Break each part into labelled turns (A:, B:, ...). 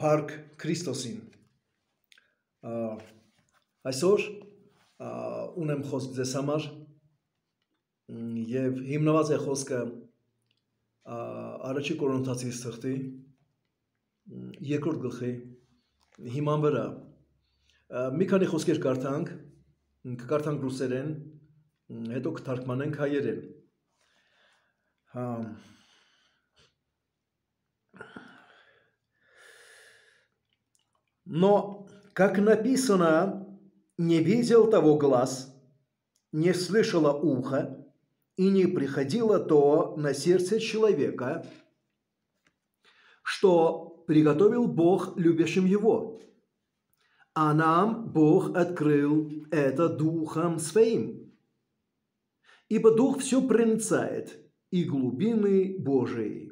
A: Փառք Քրիստոսին։ Այսօր ունեմ խոսք ձեզ համար եւ հիմնված է խոսքը Առաջի Կորինթացիս թղթի 2-րդ գլխի հիման վրա։ Մի քանի խոսքեր կկարդանք ռուսերեն, հետո կթարգմանենք հայերեն։ Но, как написано, не видел того глаз, не слышало ухо, и не приходило то на сердце человека, что приготовил Бог любящим его. А нам Бог открыл это Духом Своим. Ибо Дух все проницает, и глубины Божией.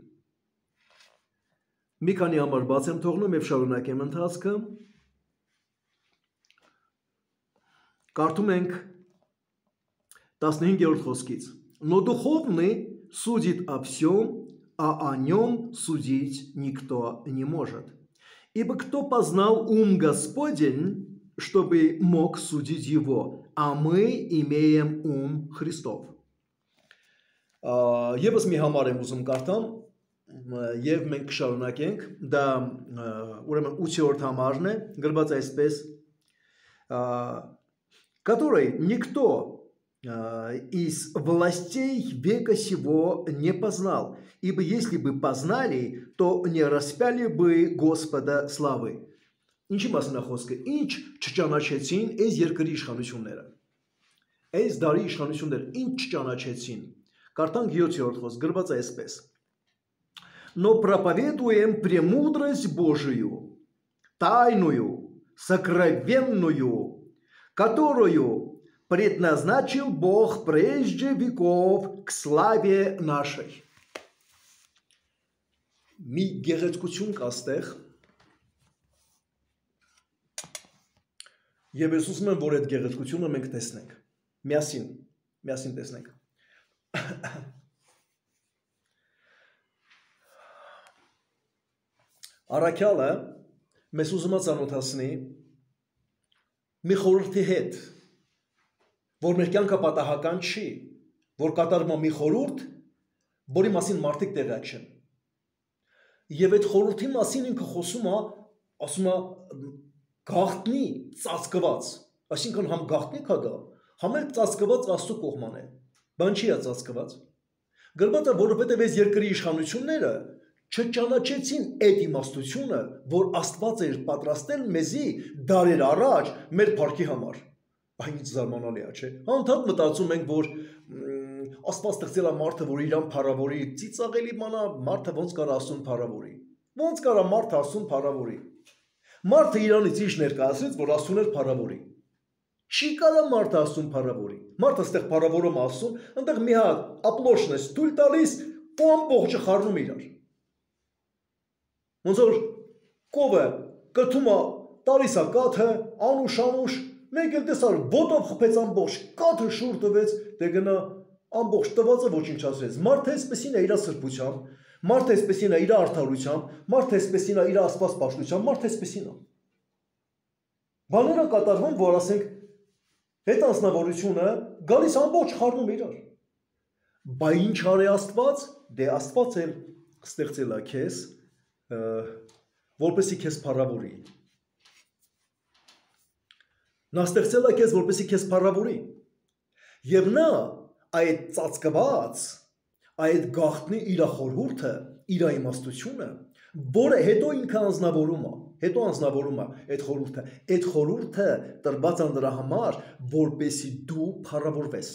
A: Մի քանի համար բաց եմ թողնում եւ շարունակեմ ընթացքը։ Կարդում ենք 15-րդ խոսքից. Но духовный судит о всем, а о нем судить никто не может. Ибо кто познал ум Господень, чтобы мог судить его, а мы имеем ум Христов. Եվս մի համար եմ ուզում կարդամ, եւ մենք կշարունակենք, դա ուրեմն 8-րդ համարն է, գրված այսպես, который никто из властей века сего не познал, ибо если бы познали, то не распяли бы Господа славы. Ինչի մասին է խոսքը, ինչ չճանաչեցին այս երկրի իշխանությունները, այս դարի իշխանությունները, ինչ չճանաչեցին, կարդանք 7-րդ խոսք, գրված այսպես. Но проповедуем премудрость Божию, тайную, сокровенную, которую предназначил Бог прежде веков к славе нашей. Մի գեղեցկություն կա այստեղ, եւ ես ուզում եմ, որ այդ գեղեցկությունը մենք տեսնենք, միասին տեսնենք։ Առաքյալը մեզ ուզում է ծանոթացնի մի խորհրդի հետ, որ մեր կյանքը պատահական չի, որ կատարվում է մի խորհուրդ, որի մասին մարդիկ տեղյակ չեն։ Եվ այդ խորհրդի մասին ինքը խոսում է, ասում է գաղտնի ծածկված, այսինքն համ գաղտնի կա դա, համ էլ ծածկված Աստծո կողման է։ Բան չի է ծածկված։ Գրված է, որովհետև այս երկրի իշխանությունները չճանաչեցին այդ իմաստությունը, որ Աստված էր պատրաստել մեզի դարեր առաջ մեր փառքի համար։ Այն ինչ զարմանալի է, չէ՞։ Անդադ մտածում ենք, որ Աստված ստեղծել է մարդը, որ իրան փառավորի, ծիծաղելի բան է, մարդը ոնց կարա Աստծուն փառավորի։ Ոնց կարա մարդը Աստծուն փառավորի։ Մարդը իրանից ինչ ներկայացրեց, որ Աստծուն էր փառավորի։ Չի կարա մարդը Աստծուն փառավորի։ Մարդը ստեղ փառավորում Աստծուն, այնտեղ մի հատ ապլոշն է ստույլ տալիս, ու ամբողջը խառնում իրար։ Ոնց որ կովը կթում է, տալիս է կաթը, անուշ, մեկ էլ տեսար, ոտով խփեց ամբողջ, կաթը շուռ տվեց, դե գնա ամբողջ տվածը ոչնչացրեց։ Մարդը այսպեսին է իր սրբությամբ, մարդը այսպեսին է իր արդարությամբ, մարդը այսպեսին է իր Աստված պաշտությամբ, մարդը այսպեսին է։ Բաները կատարվում, որ ասենք հետ անձնավորությունը գալիս ամբողջ խառնում իրար։ Բա ինչ արի Աստված, դե Աստված էլ ստեղծել է քեզ, որպեսի քեզ փառավորի։ Նա ստեղծել է քեզ, որպեսի քեզ փառավորի։ Եվ նա այդ ծածկված, այդ գաղտնի իր խորհուրդը, իր իմաստությունը, որը հետո ինքը անձնավորում է այդ խորհուրդը տրված է նրա համար, որպեսի դու փառավորվես։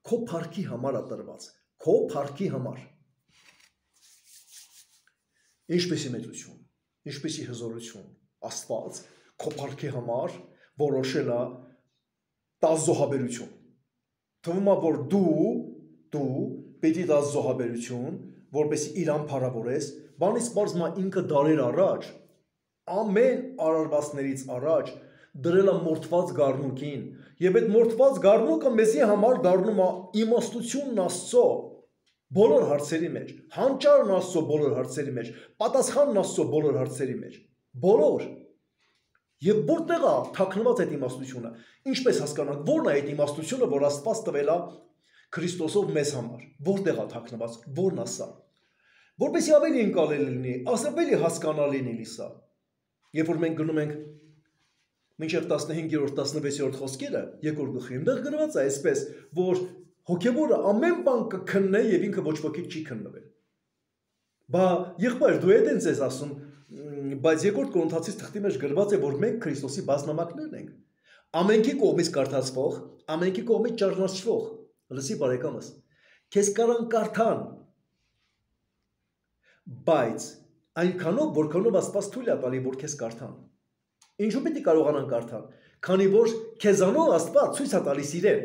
A: Քո փառքի համար է տրված, քո փառքի համար։ Ինչպեսի մեծություն, ինչպեսի հզորություն, Աստված քո փառքի համար որոշել է 10 զոհաբերություն։ Թվում է, որ դու պետք է 10 զոհաբերություն, որպեսի իրան փառավորես, բանից պարզվում է ինքը դարեր առաջ, ամեն արարվածներից առաջ դրել է մորթված գառնուկին, եւ այդ մորթված գառնուկը մեզի համար դառնում է իմաստությունն Աստծո, բոլոր հարցերի մեջ, հանճարն Աստծո բոլոր հարցերի մեջ, պատասխանն Աստծո բոլոր հարցերի մեջ։ Բոլոր։ Եվ որտեղ է թաքնված այդ իմաստությունը։ Ինչպես հասկանանք, որն է այդ իմաստությունը, որ Աստված տվել է Քրիստոսով մեզ համար։ Որտեղ է թաքնված, որն է սա։ Որպեսզի ավելի ընկալելի լինի, ավելի հասկանալի լինի սա։ Երբ որ մենք գնում ենք մինչև 15-րդ 16-րդ խոսքերը, երկրորդ գլխի, այնտեղ գրված է այսպես, որ հոգևորը ամեն բան կքննե եւ ինքը ոչ ոքի չի քննվել։ Բա եղբայր, դու եք ինձ ասում, բայց երկրորդ Կորինթացիս թղթի մեջ գրված է, որ մենք Քրիստոսի բազմամակներն ենք։ Ամենքի կողմից կարդացվող, ամենքի կողմից ճանաչվող։ Լսի բարեկամս, քեզ կարան կարդան, բայց այնքանով, որքանով Աստված թույլ է տալի, որ քեզ կարդան։ Ինչու պիտի կարողանան կարդան, քանի որ քեզանով Աստված ցույց է տալիս իրեն,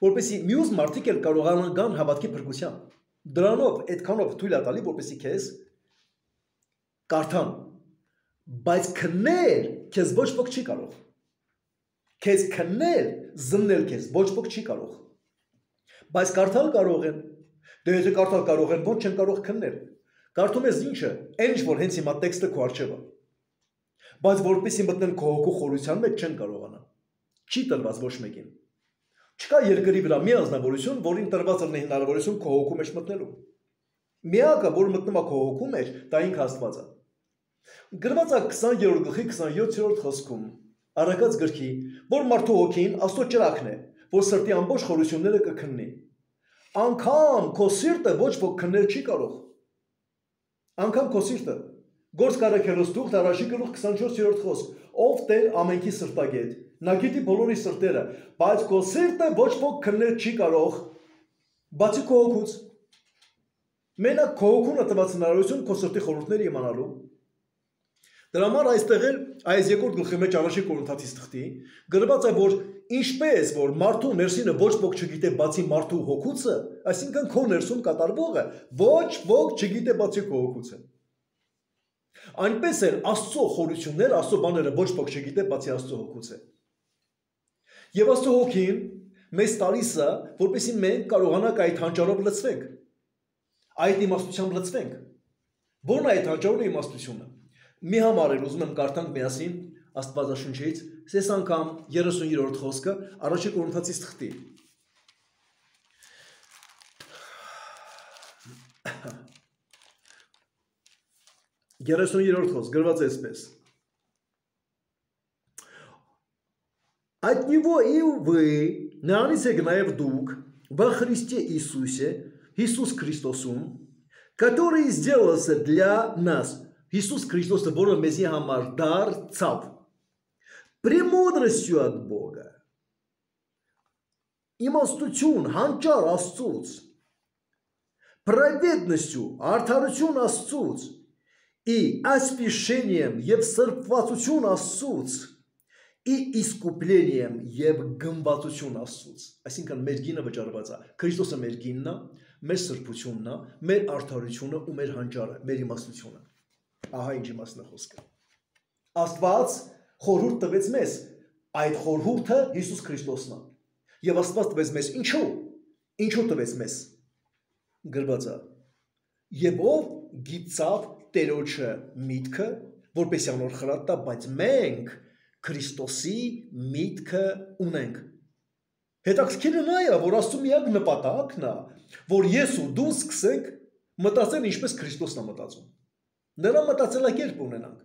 A: որպեսզի մյուս մարդիկ էլ կարողանան գան հավատքի փրկության։ Դրանով այդքանով թույլ է տալի, որպեսզի քեզ կարդան, բայց քննել քեզ ոչ ոք չի կարող։ Քեզ քննել, զննել քեզ ոչ ոք չի կարող։ Բայց կարդալ կարող են։ Դե եթե կարդալ կարող են, ո՞նց չեն կարող քննել։ Կարդում ես ինչը, այն ինչ որ հենց հիմա տեքստը քո առջև է։ Բայց որպեսզի մտնեն քո հոգու խորության մեջ չեն կարողանա։ Չի տրված ոչ մեկին։ Չկա երկրի վրա մի անձնավորություն, որին տրված է հնարավորություն քո հոգու մեջ մտնելու։ Միակը, որ մտնում է քո հոգու մեջ, դա ինքը Աստված է։ Գրված է 20-րդ գլխի 27-րդ խոսքում, Առակաց գրքի, որ մարդու հոգին Աստծո ճրագն է, որ սրտի ամբողջ խորությունները կքննի։ Անկամ քո սիրտը ոչ ոք քննել չի կարող։ Անկամ քո սիրտը։ Գործ կարեքելոս թուղթ Արաշի գլուխ 24-րդ խոսք, ով Տեր ամենքի սրտագետ, նա գիտի բոլորի սրտերը, բայց քո սիրտը ոչ ոք քննել չի կարող, բացի քո հոգուց։ Մենակ քո հոգուն է տված հնարավորություն քո սրտի խորհուրդները իմանալու։ Դրա համար այստեղ էլ այս երկրորդ գլխի մեջ Արաշի Կորինթացիս թղթի գրված է, որ ինչպես որ մարդու ներսինը ոչ ոք չգիտե բացի մարդու հոգուցը, այսինքն քո ներսում կատարվողը ոչ ոք չգիտե բացի քո հոգուցը։ Այնպես էլ Աստծո խորությունները, Աստծո բաները ոչ ոք չգիտե բացի Աստծո հոգուցը։ Եվ Աստծո հոգին մեզ տալիս է, որպեսզի մենք կարողանանք այդ հանճարով լցվենք։ Այդ իմաստությամբ լցվենք։ Ո՞րն է այդ հանճարով իմաստությունը։ Մի համար էլ ուզում եմ կարդանք միասին Աստվածաշնչից, այս անգամ 30-րդ խոսքը Արաշի Կորինթացիս թղթի։ Երեսունյորդ խոսք գրված է այսպես. От него и вы, նրանից եք նաև դուք, во Христе Иисусе, Иисус Христосում, который сделался для нас, Иисус Христոսը, որը մեզի համար դարձավ, премудростью от Бога, իմաստություն, հանճար Աստծուց, праведностью, արդարություն Աստծուց, и освящением եւ սրբվածություն Աստծուց, и искуплением եւ գնվածություն Աստծուց։ Այսինքն մեր գինը վճարված է։ Քրիստոսը մեր գինն է, մեր սրբությունն է, մեր արդարությունը ու մեր հանճարը, մեր իմաստությունը։ Ահա ինչ իմաստն է խոսքը։ Աստված խորհուրդ տվեց մեզ, այդ խորհուրդը Հիսուս Քրիստոսն է։ Եվ Աստված տվեց մեզ ինչու։ Ինչու տվեց մեզ։ Գրված է. Եվ ով գիտավ Տերոջը միտքը, որպեսզի անոր խրատ տա, բայց մենք Քրիստոսի միտքը ունենք։ Հետաքրքիրը նա է, որ Աստծո միակ նպատակն է, որ ես ու դու սկսենք մտածել ինչպես Քրիստոսն է մտածում։ Նրա մտածելակերպ ունենանք։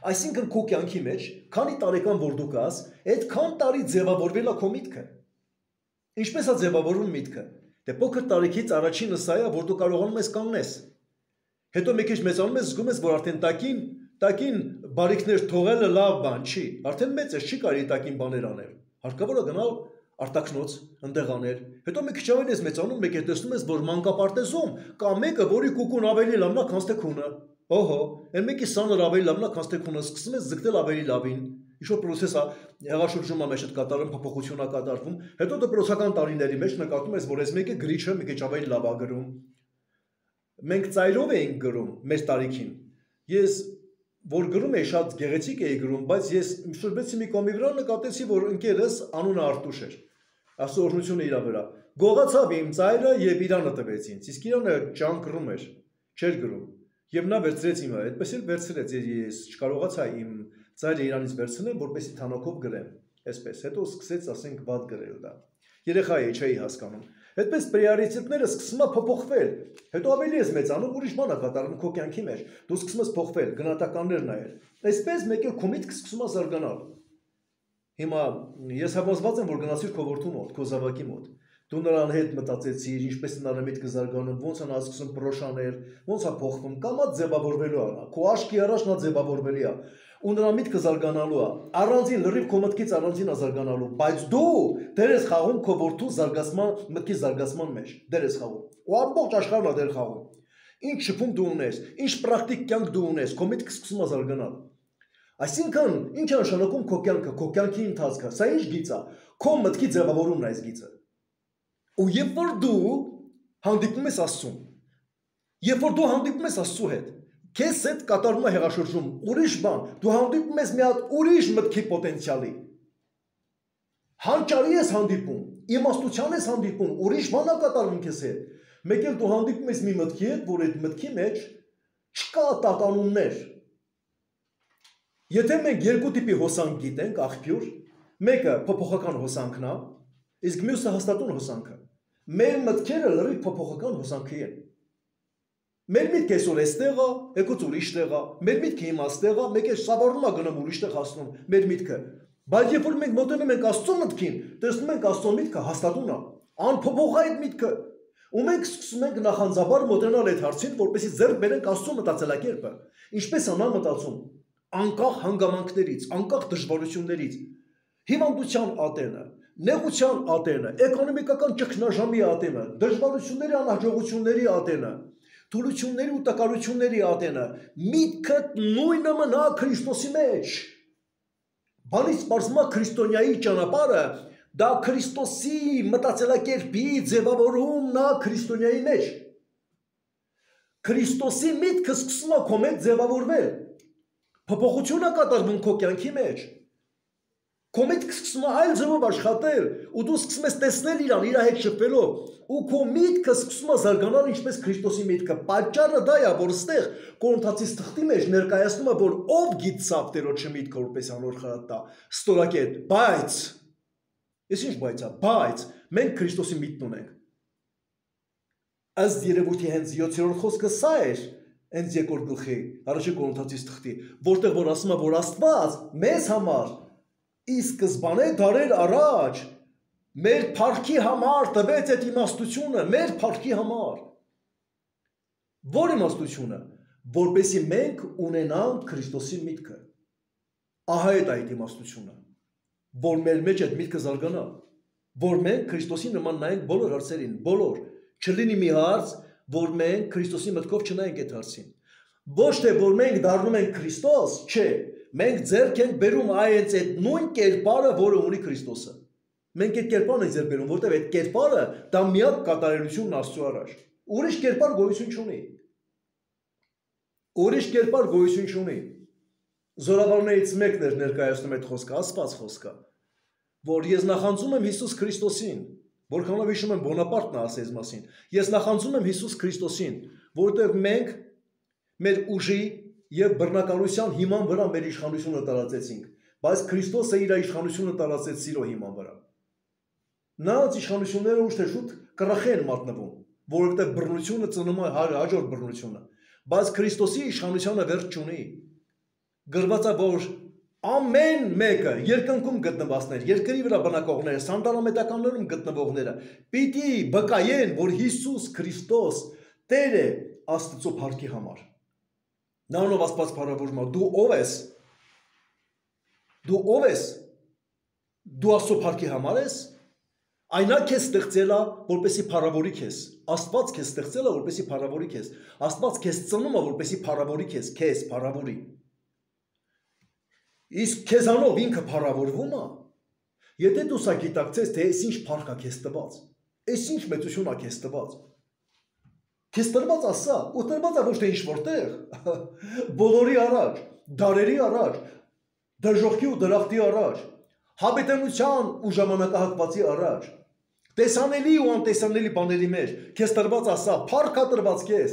A: Այսինքն քո կյանքի մեջ, քանի տարեկան որ դու կաս, այդքան տարի ձևավորվել է քո միտքը։ Ինչպես է ձևավորվում միտքը։ Դե փոքր տարիքից առաջինը սա է, որ դու կարողանում ես կանգնես։ Հետո մի քիչ մեծանում ես, զգում ես, որ արդեն տակին բարիքներ թողելը լավ բան չի։ Արդեն մեծ ես, չի կարելի տակին բաներ անել։ Հարկավոր է գնալ արտաքնոց, ընդեղ անել։ Հետո մի քիչ ավելի ես մեծանում, մեկ է տեսնում ես, որ մանկապարտեզում կա մեկը, որի կուկուն ավելի լավն է, քան թե քունը։ Օհո, այն մեկի սանր ավելի լավն է, քան թե քունը, սկսում ես ձգտել ավելի լավին։ Ինչ-որ process է հեղաշրջում մեջ այդ կատարում, փոփոխություն է կատարվում։ Հետո դպրոցական տարիների մեջ նկատում ես, որ այս մեկը գրիչը մի քիչ ավելի լավ է գրում։ Մենք ծայրով էինք գրում մեր տարիքին։ Ես որ գրում էի շատ գեղեցիկ էի գրում, բայց ես շրջվեցի մի կոմի վրա նկատեցի, որ ընկերս անունը Արտուշ էր։ Աստծո օրհնությունը իր վրա։ Գողացավ իմ ծայրը եւ իրանը տվեց ինձ։ Իսկ իրանը ճանկռում էր, չէր գրում։ Եվ նա վերցրեց իմը, այդպես էլ վերցրեց, ես չկարողացա իմ ծայրը իրանից վերցնեմ, որպեսզի թանոքով գրեմ, այսպես, հետո սկսեց, ասենք, վատ գրել դա։ Երեխա էի, չէի հասկանում։ Այդպես պրիորիտետները սկսում է փոփոխվել, հետո ավելի ես մեծանում, ուրիշ բան է կատարվում քո կյանքի մեջ, դու սկսում ես փոխվել, գնահատականներ նայել։ Այսպես մեկ էլ քո միտքը սկսում է զարգանալ։ Հիմա ես համոզված եմ, որ գնացիր քո որդու մոտ, քո զավակի մոտ։ Դու նրան հետ մտածեցիր, ինչպես նրա միտքը զարգանում, ոնց է նա սկսում պրոշանել, ոնց է փոխվում, կամ է ձևավորվելու է, քո աչքի առաջ նա ձևավորվելի է, ու նրա միտքը զարգանալու է, առանձին լրիվ քո մտքից առանձին է զարգանալու, բայց դու դեր ես խաղում քո որդու զարգացման, մտքի զարգացման մեջ, դեր ես խաղում, ու ամբողջ աշխարհն է դեր խաղում։ Ինչ շփում դու ունես, ինչ պրակտիկ կյանք դու ունես, քո միտքը սկսում է զարգանալ։ Այսինքն, ինչ է նշանակում քո կյանքը, քո կյանքի ընթացքը, սա ինչ գիծ է, քո մտքի ձևավորումն է այս գիծը։ Ու երբ որ դու հանդիպում ես Աստծուն, երբ որ դու հանդիպում ես Աստծու հետ, քեզ հետ կատարվում է հեղաշրջում, ուրիշ բան, դու հանդիպում ես մի հատ ուրիշ մտքի պոտենցիալի։ Հանճարի ես հանդիպում, իմաստության ես հանդիպում, ուրիշ բան է կատարվում քեզ հետ։ Մեկ էլ դու հանդիպում ես մի մտքի հետ, որ այդ մտքի մեջ չկա տատանումներ։ Եթե մենք երկու տիպի հոսանք գիտենք, աղբյուր, մեկը փոփոխական հոսանքն է, իսկ մյուսը հաստատուն հոսանքը։ Մեր մտքերը լրիվ փոփոխական հոսանքի են։ Մեր միտքը այսօր էստեղ է, եկուց ուրիշ տեղ է, մեր միտքը հիմա ստեղ է, մեկ է սավառնում է գնում ուրիշ տեղ հասնում մեր միտքը։ Բայց երբ որ մենք մոտենում ենք Աստծո մտքին, տեսնում ենք Աստծո միտքը հաստատուն է, անփոփոխ է այդ միտքը։ Ու մենք սկսում ենք նախանձաբար մոտենալ այդ հարցին, որպեսզի ձեռք բերենք Աստծո մտածելակերպը։ Ինչպես անա մտածում, անկախ հանգամանքներից, անկախ դժվարություններից, հիվանդության ատենը, նեղության ատենը, էկոնոմիկական ճգնաժամի ատենը, դժվարությունների անհաջողությունների ատենը, թուլությունների ու տկարությունների ատենը, միտքը նույնը մնա Քրիստոսի մեջ։ Բանից պարզվում է քրիստոնյայի ճանապարհը, դա Քրիստոսի մտածելակերպի ձևավորումն է քրիստոնյայի մեջ։ Քրիստոսի միտքը սկսում է քո մեջ ձևավորվել։ Փոփոխություն է կատարվում քո կյանքի մեջ։ Քո միտքը սկսում է այլ ձևով աշխատել, ու դու սկսում ես տեսնել իրան, իր հետ շփվելով, ու քո միտքը սկսում է զարգանալ ինչպես Քրիստոսի միտքը։ Պատճառը դա է, որ ստեղ Կորինթացիս թղթի մեջ ներկայացնում է, որ ով գիտցավ Տերոջը միտքը որպես անոր խրատա, ստորակետ, բայց ես ինչ բայց է, բայց մենք Քրիստոսի միտքն ունենք։ Ըստ երևույթի հենց 7-րդ խոսքը սա էր, հենց երկրորդ գլխի, առաջին Կորինթացիս թղթի, որտեղ որ ասում է, որ Աստված մեզ համար ի սկզբանե դարեր առաջ մեր փառքի համար տվեց այդ իմաստությունը, մեր փառքի համար։ Որ իմաստությունը, որպեսզի մենք ունենանք Քրիստոսի միտքը։ Ահա այդ իմաստությունը, որ մեր մեջ այդ միտքը զարգանա, որ մենք Քրիստոսի նման նայենք բոլոր հարցերին, բոլոր, չլինի մի հարց, որ մենք Քրիստոսի մտքով չնայենք այդ հարցին։ Ոչ թե որ մենք դառնում ենք Քրիստոս, չէ, մենք ձեռք ենք բերում այս այդ նույն կերպարը, որը ունի Քրիստոսը։ Մենք այդ կերպարն ենք ձեռք բերում, որտեղ այդ կերպարը դա միակ կատարելությունն Աստծո առաջ։ Ուրիշ կերպար գոյություն չունի։ Ուրիշ կերպար գոյություն չունի։ Զորավարներից մեկն էր ներկայացնում այդ խոսքը, Աստված խոսքը, որ ես նախանձում եմ Հիսուս Քրիստոսին, որքանով հիշում եմ Բոնապարտն ասեց մասին։ Ես նախանձում եմ Հիսուս Քրիստոսին, որտեղ մենք մեր ուժի եւ բռնակալության հիման վրա մեր իշխանությունը տարածեցինք, բայց Քրիստոսը իր իշխանությունը տարածեց սիրո հիման վրա։ Նրանց իշխանությունները ուշ թե շուտ կռախեն մատնվում, որովհետեւ բռնությունը ծնում է հաջորդ բռնությունը, բայց Քրիստոսի իշխանությունը վերջ չունի։ Գրված է, որ ամեն մեկը երկնքում գտնվածներ, երկրի վրա բնակողները, սանդալամետականներում գտնվողները պիտի վկայեն, որ Հիսուս Քրիստոս Տեր է Աստծո փառքի համար։ Նրանով Աստված փառավորում է, դու ով ես։ Դու ով ես։ Դու Աստծո փառքի համար ես։ Այնա քեզ ստեղծել է, որպեսի փառավորի քեզ։ Աստված քեզ ստեղծել է, որպեսի փառավորի քեզ։ Աստված քեզ ծնում է, որպեսի փառավորի քեզ փառավորի։ Իսկ քեզանով ինքը փառավորվում է։ Եթե դու սա գիտակցես, թե այս ինչ փառք է քեզ տված, այս ինչ մեծություն է քեզ տված։ Քեզ տրված է սա, ու տրված է ոչ թե ինչ որտեղ, բոլորի առաջ, դարերի առաջ, դժոխքի ու դրախտի առաջ, հավիտենության ու ժամանակահատվածի առաջ, տեսանելի ու անտեսանելի բաների մեջ, քեզ տրված է սա, փառք է տրված քեզ,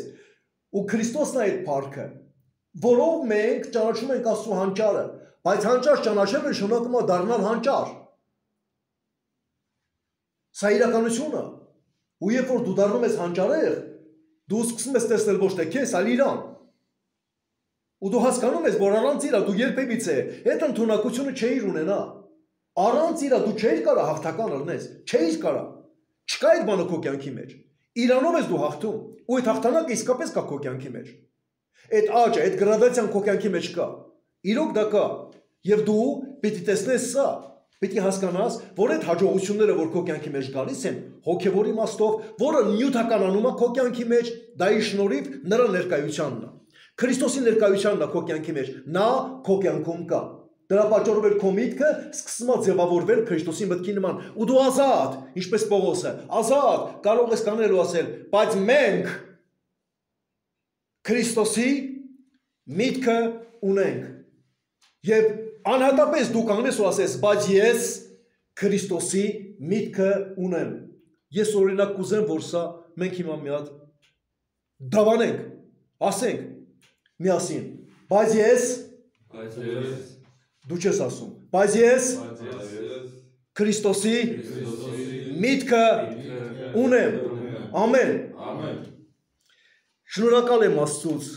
A: ու Քրիստոսն է այդ փառքը, որով մենք ճանաչում ենք Աստծո հանճարը, բայց հանճար ճանաչելը նշանակում է դառնալ հանճար։ Սա իրականությունը։ Ու երբ որ դու դառնում ես հանճարեղ, դու սկսում ես տեսնել ոչ թե քեզ, այլ իրան։ Ու դու հասկանում ես, որ առանց իրա դու երբևիցե այդ ընդունակությունը չէիր ունենա։ Առանց իրա դու չէիր կարա հաղթական լինես, չէիր կարա։ Չկա այդ բանը քո կյանքի մեջ։ Իրանով ես դու հաղթում, ու այդ հաղթանակը իսկապես կա քո կյանքի մեջ։ Այդ աճը, այդ գրադացիան քո կյանքի մեջ կա։ Իրոք դա կա։ Եվ դու պիտի տեսնես սա, պիտի հասկանաս, որ այդ հաջողությունները, որ քո կյանքի մեջ գալիս են, հոգևոր իմաստով, որը նյութականանում է քո կյանքի մեջ, դա իր շնորհիվ նրա ներկայությանն է։ Քրիստոսի ներկայությանն է քո կյանքի մեջ, նա քո կյանքում կա։ Դրա պատճառով էլ քո միտքը սկսում է ձևավորվել Քրիստոսի մտքի նման, ու դու ազատ, ինչպես Պողոսը, ազատ կարող ես կանել ու ասել, բայց մենք Քրիստոսի միտքը ունենք։ Եվ անհատապես դու կանգնես ու ասես, բայց ես Քրիստոսի միտքը ունեմ։ Ես օրինակ կուզեմ, որ սա մենք հիմա մի հատ դավանենք, ասենք միասին, բայց ես դու չես ասում, բայց ես Քրիստոսի միտքը ունեմ։ Ամեն։ Շնորհակալ եմ Աստծուց,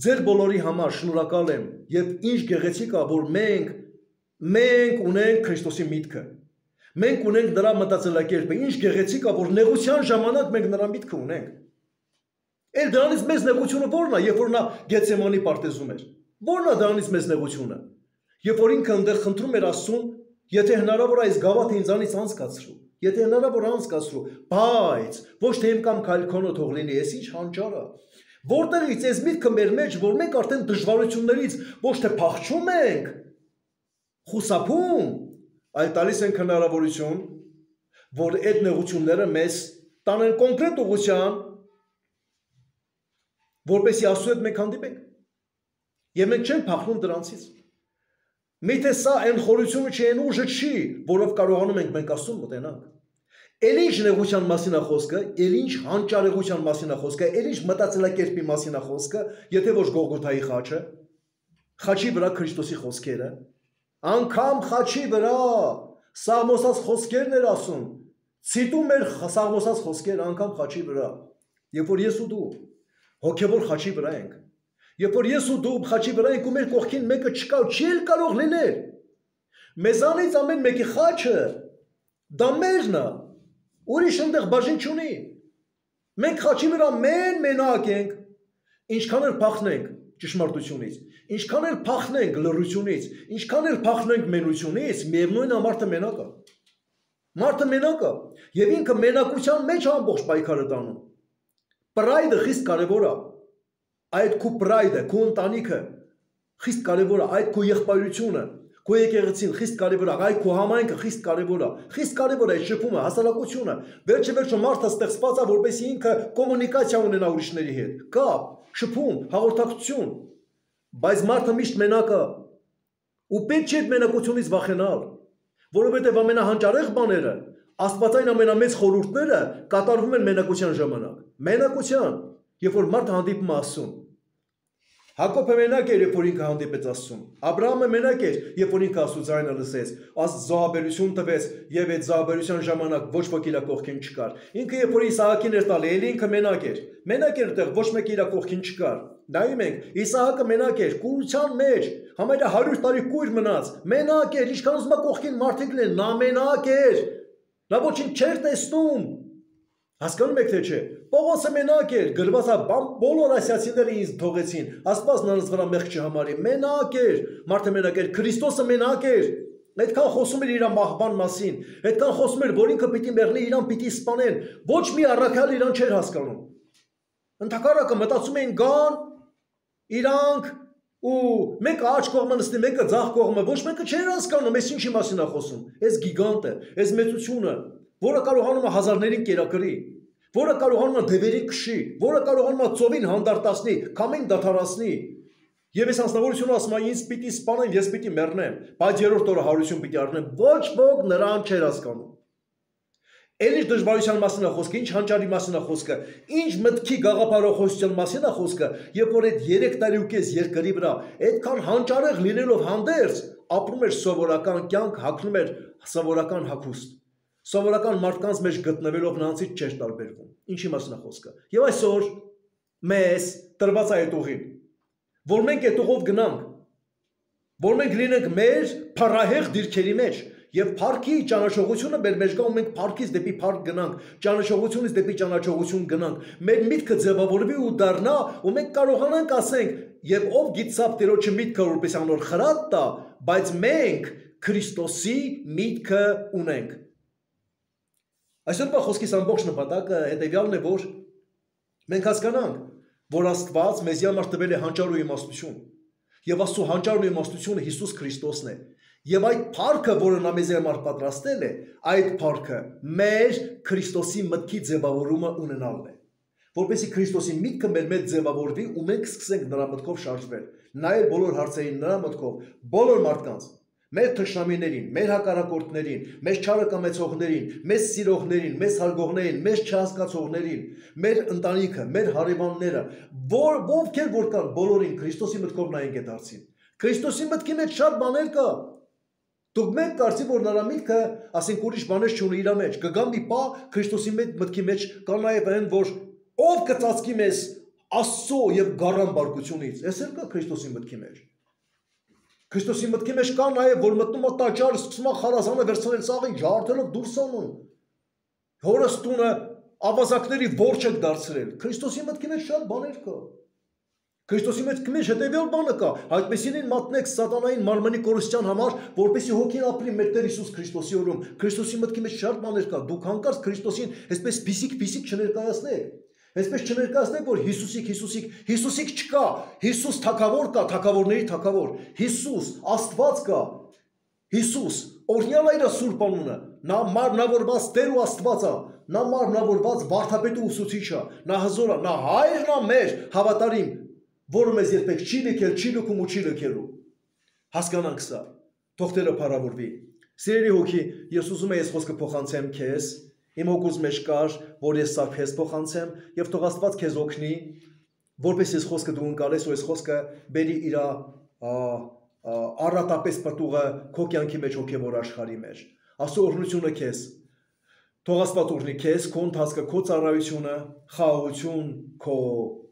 A: ձեր բոլորի համար շնորհակալ եմ, եւ ինչ գեղեցիկ է, որ մենք ունենք Քրիստոսի միտքը։ Մենք ունենք նրա մտածելակերպը, ինչ գեղեցիկ է, որ նեղության ժամանակ մենք նրա միտքը ունենք։ Էլ դրանից մեծ նեղությունը ո՞րն է, երբ որ նա Գեթսեմանի պարտեզում էր։ Ո՞րն է դրանից մեծ նեղությունը։ Երբ որ ինքը այնտեղ խնդրում էր Աստծուն, եթե հնարավոր է այս գավաթը ինձանից անցկացրու, եթե հնարավոր է անցկացրու, բայց ոչ թե իմ կամ քայլքոնը թող լինի, ես ինչ հանճար է։ Որտեղից այս միտքը մեր մեջ, որ մենք արդեն դժվարություններից ոչ թե փախչում ենք, խուսափում, այլ տալիս ենք հնարավորություն, որ այդ նեղությունները մեզ տանեն կոնկրետ ուղղության, որպեսզի Աստծու հետ մենք հանդիպենք։ Եվ մենք չենք փախնում դրանցից։ Միթե սա այն խորությունը չի, այն ուժը չի, որով կարողանում ենք մենք Աստծուն մոտենանք։ Էլ ինչ նեղության մասին է խոսքը, էլ ինչ հանճարեղության մասին է խոսքը, էլ ինչ մտածելակերպի մասին է խոսքը, եթե ոչ Գողգոթայի խաչը, խաչի վրա Քրիստոսի խոսքերը, անգամ խաչի վրա սաղմոսած խոսքերն էր ասում, ցիտում էր սաղմոսած խոսքերը անգամ խաչի վրա։ Երբ որ ես ու դու հոգևոր խաչի վրա ենք, երբ որ ես ու դու խաչի վրա ենք ու մեր կողքին մեկը չկա, չի էլ կարող լինել։ Մեզանից ամեն մեկի խաչը դա մերն է, ուրիշ այնտեղ բաժին չունի։ Մենք խաչի վրա մենակ ենք, ինչքան էլ փախնենք ճշմարտությունից, ինչքան էլ փախնենք լռությունից, ինչքան էլ փախնենք մենությունից, միևնույն է մարդը մենակ է։ Մարդը մենակ է, եւ ինքը մենակության մեջ ամբողջ պայքարը տանում։ Պրայդը խիստ կարևոր է։ Այդ քո պրայդը, քո ընտանիքը խիստ կարևոր է, այդ քո եղբայրությունը, քո եկեղեցին խիստ կարևոր է, այդ քո համայնքը խիստ կարևոր է։ Խիստ կարևոր է շփումը, հասարակությունը։ Վերջը մարդը ստեղծված է, որպեսզի ինքը կոմունիկացիա ունենա ուրիշների հետ։ Կապ, շփում, հաղորդակցություն։ Բայց մարդը միշտ մենակ է։ Ու պետք չէ այդ մենակությունից վախենալ, որովհետև ամենահանճարեղ բաները, աստվածային ամենամեծ խորհուրդները կատարվում են մենակության ժամանակ։ Մենակության, երբ որ մարդը հանդիպում է Աստծուն։ Հակոբը մենակ էր, երբ որ ինքը հանդիպեց Աստծուն։ Աբրահամը մենակ էր, երբ որ ինքը Աստծո ձայնը լսեց, զոհաբերություն տվեց, եւ այդ զոհաբերության ժամանակ ոչ ոք իր կողքին չկար։ Ինքը երբ որ Իսահակին էր տալի, ելի ինքը մենակ էր։ Մենակ էր այդտեղ, ոչ մեկ իր կողքին չկար։ Նայում ենք, Իսահակը մենակ էր, կուրության մեջ, համարյա 100 տարի կույր մնաց, մենակ էր, ինչքան ուզում է կողքին մարդիկ լինեն, նա մենակ էր։ Նա ոչինչ չէր տեսնում։ Հասկանում եք թե չէ։ Պողոսը մենակ էր, գրված է, բոլոր ասիացիները ինձ թողեցին, Աստված նրանց վրա մեղք չհամարի, մենակ էր, մարդը մենակ էր, Քրիստոսը մենակ էր, այդքան խոսում էր իր մահվան մասին, այդքան խոսում էր, որ ինքը պիտի մեռնի, իրան պիտի սպանեն, ոչ մի առաքյալ իրան չէր հասկանում։ Ընդհակառակը մտածում էին գան, իրանք ու մեկը աջ կողմը նստի, մեկը ձախ կողմը, ոչ մեկը չէր հասկանում, այս ինչի մասին է խոսում, այս գիգանտը, այս մեծությունը, որը կարողանում է հազարներին կերակրի, որը կարողանում է դևերին քշի, որը կարողանում է ծովին հանդարտացնի, քամին դադարացնի։ Եվ այս անձնավորությունը ասում է, ինձ պիտի սպանեն, ես պիտի մեռնեմ, բայց երրորդ օրը հարություն պիտի առնեմ, ոչ ոք նրան չէր հասկանում։ Էլ ինչ դժվարության մասին է խոսքը, ինչ հանճարի մասին է խոսքը, ինչ մտքի գաղափարախոսության մասին է խոսքը, երբ որ այդ 3 տարի ու կես երկրի վրա այդքան հանճարեղ լինելով հանդերձ ապրում էր սովորական կյանք, հագնում էր սովորական հագուստ, սովորական մարդկանց մեջ գտնվելով նրանցից չէր տարբերվում։ Ինչի մասին է խոսքը։ Եվ այսօր մեզ տրված է այդ ուղին, որ մենք այդ ուղով գնանք, որ մենք լինենք մեր փառահեղ դիրքերի մեջ եւ փառքի ճանաչողությունը մեր մեջ կա ու մենք փառքից դեպի փառք գնանք, ճանաչողությունից դեպի ճանաչողություն գնանք, մեր միտքը ձևավորվի ու դառնա ու մենք կարողանանք ասենք եւ ով գիտսապ Տերոջը միտքը որպես անոր խրատ տա, բայց մենք Քրիստոսի միտքը ունենք։ Այսօր խոսքիս ամբողջ նպատակը հետեւյալն է, որ մենք հասկանանք, որ Աստված մեզի համար տվել է հանճար ու իմաստություն, եւ Աստծո հանճարն ու իմաստությունը Հիսուս Քրիստոսն է, եւ այդ փառքը, որը նա մեզի համար պատրաստել է, այդ փառքը մեր Քրիստոսի մտքի ձևավորումը ունենալն է, որպեսզի Քրիստոսի միտքը մեր մեջ ձևավորվի ու մենք սկսենք նրա մտքով շարժվել, նայել բոլոր հարցերին նրա մտքով, բոլոր մարդկանց, մեր թշնամիներին, մեր հակառակորդներին, մեզ չարը կամեցողներին, մեզ սիրողներին, մեզ հարգողներին, մեզ չհասկացողներին, մեր ընտանիքը, մեր հարևանները, ովքեր որ կան, բոլորին Քրիստոսի մտքով նայենք այդ հարցին։ Քրիստոսի մտքի մեջ շատ բաներ կա։ Դուք մենք կարծի, որ նրա միտքը, ասենք ուրիշ բաներ չունի իր մեջ, կգա մի պահ Քրիստոսի մտքի մեջ կա նաև այն, որ ով կծածկի մեզ Աստծո եւ գառան բարկությունից, այսօր կա Քրիստոսի մտքի մեջ։ Քրիստոսի մտքի մեջ կա նաև, որ մտնում է տաճար, սկսում է խարազանը վերցնել ծաղի, ջարդելով դուրս անում։ Հորս տունը ավազակների ворջ եք դարձրել։ Քրիստոսի մտքի մեջ շատ բաներ կա։ Քրիստոսի մտքի մեջ հետևյալ բանը կա, այդպեսին մատնեք սատանային մարմնի կորստության համար, որպեսզի հոգին ապրի մեր Տեր Հիսուս Քրիստոսի օրում։ Քրիստոսի մտքի մեջ շատ բաներ կա։ Դուք հանկարծ Քրիստոսին այսպես փիսիկ չներկայացնեք։ Այսպես չներկայացնեք, որ Հիսուսիկ չկա, Հիսուս թագավոր կա, թագավորների թագավոր, Հիսուս Աստված կա, Հիսուս օրհնյալ է իր սուրբ անունը, նա մարմնավորված Տեր ու Աստված է, նա մարմնավորված վարդապետ ու ուսուցիչ է, նա հզոր է, նա հայրն է մեր հավատարիմ, որը մեզ երբեք չի լքել, չի լքում ու չի լքելու։ Հասկանանք սա, թող Տերը փառավորվի։ Սիրելի հոգի, ես ուզում եմ այս խոսքը փոխանցեմ քեզ, իմ հոգուս մեջ կար, որ ես սա քեզ փոխանցեմ եւ թող Աստված քեզ օգնի, որպես այս խոսքը դու ընկալես ու այս խոսքը բերի իր առատապես պատուղը քո կյանքի մեջ հոգեվոր աշխարհի մեջ։ Աստծո օրհնությունը քեզ։ Թող Աստված օրհնի քեզ, քո ընթացքը, քո ծառայությունը, խաղաղություն քո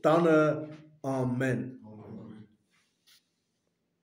A: տանը, ամեն։